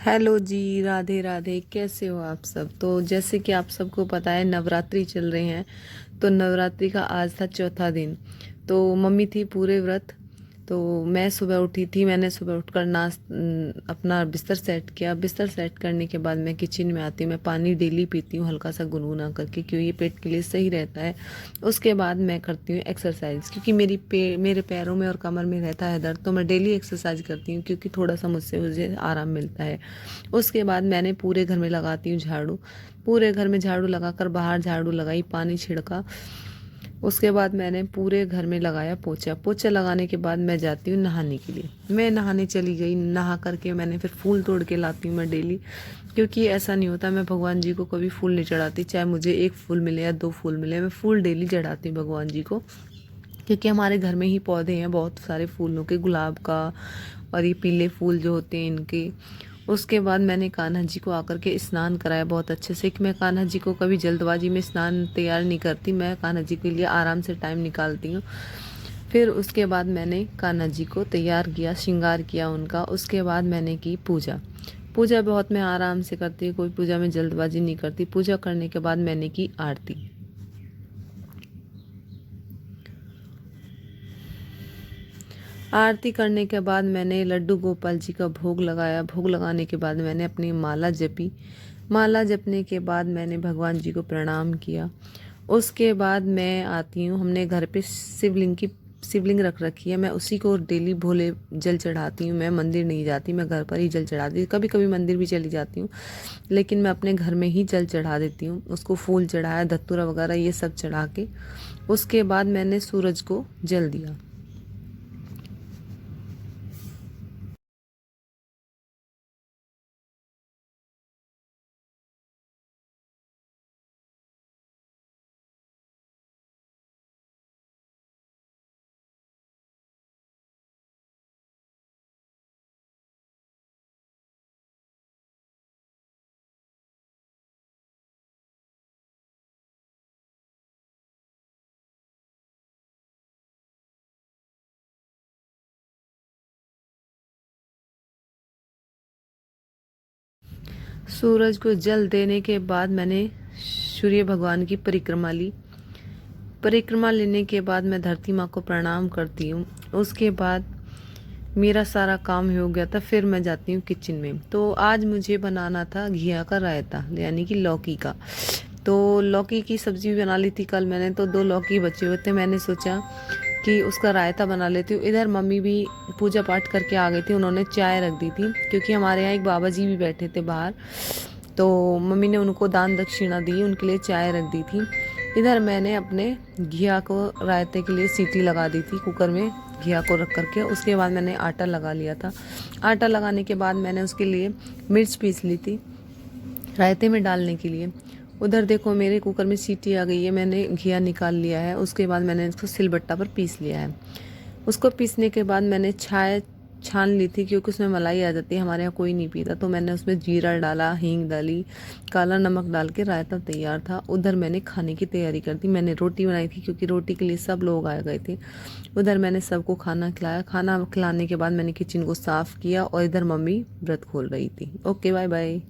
Hello जी, राधे राधे। कैसे हो आप सब? तो जैसे कि आप सबको पता है, नवरात्रि चल रहे हैं। तो नवरात्रि का आज था चौथा दिन। तो मम्मी थी पूरे व्रत। तो मैं सुबह उठी थी। मैंने सुबह उठकर अपना बिस्तर सेट किया। बिस्तर सेट करने के बाद मैं किचन में आती हूँ। मैं पानी डेली पीती हूँ, हल्का सा गुनगुना करके, क्योंकि ये पेट के लिए सही रहता है। उसके बाद मैं करती हूँ एक्सरसाइज, क्योंकि मेरे पैरों में और कमर में रहता है दर्द। तो मैं डेली एक्सरसाइज करती हूँ, क्योंकि थोड़ा सा मुझे आराम मिलता है। उसके बाद मैंने पूरे घर में लगाती हूँ झाड़ू। पूरे घर में झाड़ू लगाकर बाहर झाड़ू लगाई, पानी छिड़का। उसके बाद मैंने पूरे घर में लगाया पोछा। पोछा लगाने के बाद मैं जाती हूँ नहाने के लिए। मैं नहाने चली गई। नहा करके मैंने फिर फूल तोड़ के लाती हूँ मैं डेली, क्योंकि ऐसा नहीं होता मैं भगवान जी को कभी फूल नहीं चढ़ाती। चाहे मुझे एक फूल मिले या दो फूल मिले, मैं फूल डेली चढ़ाती हूँ भगवान जी को, क्योंकि हमारे घर में ही पौधे हैं बहुत सारे फूलों के, गुलाब का और ये पीले फूल जो होते हैं इनके। उसके बाद मैंने कान्हा जी को आकर के स्नान कराया बहुत अच्छे से, कि मैं कान्हा जी को कभी जल्दबाजी में स्नान तैयार नहीं करती। मैं कान्हा जी के लिए आराम से टाइम निकालती हूँ। फिर उसके बाद मैंने कान्हा जी को तैयार किया, श्रृंगार किया उनका। उसके बाद मैंने की पूजा। पूजा बहुत मैं आराम से करती हूँ, कोई पूजा में जल्दबाजी नहीं करती। पूजा करने के बाद मैंने की आरती। आरती करने के बाद मैंने लड्डू गोपाल जी का भोग लगाया। भोग लगाने के बाद मैंने अपनी माला जपी। माला जपने के बाद मैंने भगवान जी को प्रणाम किया। उसके बाद मैं आती हूँ, हमने घर पे शिवलिंग रख रखी है। मैं उसी को डेली भोले जल चढ़ाती हूँ। मैं मंदिर नहीं जाती, मैं घर पर ही जल चढ़ाती हूँ। कभी कभी मंदिर भी चली जाती हूँ, लेकिन मैं अपने घर में ही जल चढ़ा देती हूँ। उसको फूल चढ़ाया, धतूरा वगैरह ये सब चढ़ा के। उसके बाद मैंने सूरज को जल दिया। सूरज को जल देने के बाद मैंने सूर्य भगवान की परिक्रमा ली। परिक्रमा लेने के बाद मैं धरती माँ को प्रणाम करती हूँ। उसके बाद मेरा सारा काम हो गया था। फिर मैं जाती हूँ किचन में। तो आज मुझे बनाना था घिया का रायता, यानी कि लौकी का। तो लौकी की सब्जी भी बना ली थी कल मैंने। तो दो लौकी बचे हुए थे, मैंने सोचा कि उसका रायता बना लेती हूँ। इधर मम्मी भी पूजा पाठ करके आ गई थी, उन्होंने चाय रख दी थी, क्योंकि हमारे यहाँ एक बाबा जी भी बैठे थे बाहर। तो मम्मी ने उनको दान दक्षिणा दी, उनके लिए चाय रख दी थी। इधर मैंने अपने घिया को रायते के लिए सीटी लगा दी थी कुकर में, घिया को रख करके। उसके बाद मैंने आटा लगा लिया था। आटा लगाने के बाद मैंने उसके लिए मिर्च पीस ली थी रायते में डालने के लिए। उधर देखो मेरे कुकर में सीटी आ गई है, मैंने घिया निकाल लिया है। उसके बाद मैंने इसको सिलबट्टा पर पीस लिया है। उसको पीसने के बाद मैंने चाय छान ली थी, क्योंकि उसमें मलाई आ जाती है। हमारे यहाँ कोई नहीं पीता, तो मैंने उसमें जीरा डाला, हींग डाली, काला नमक डाल के रायता तैयार था। उधर मैंने खाने की तैयारी कर दी। मैंने रोटी बनाई थी, क्योंकि रोटी के लिए सब लोग आ गए थे। उधर मैंने सबको खाना खिलाया। खाना खिलाने के बाद मैंने किचन को साफ़ किया, और इधर मम्मी व्रत खोल रही थी। Okay, bye bye.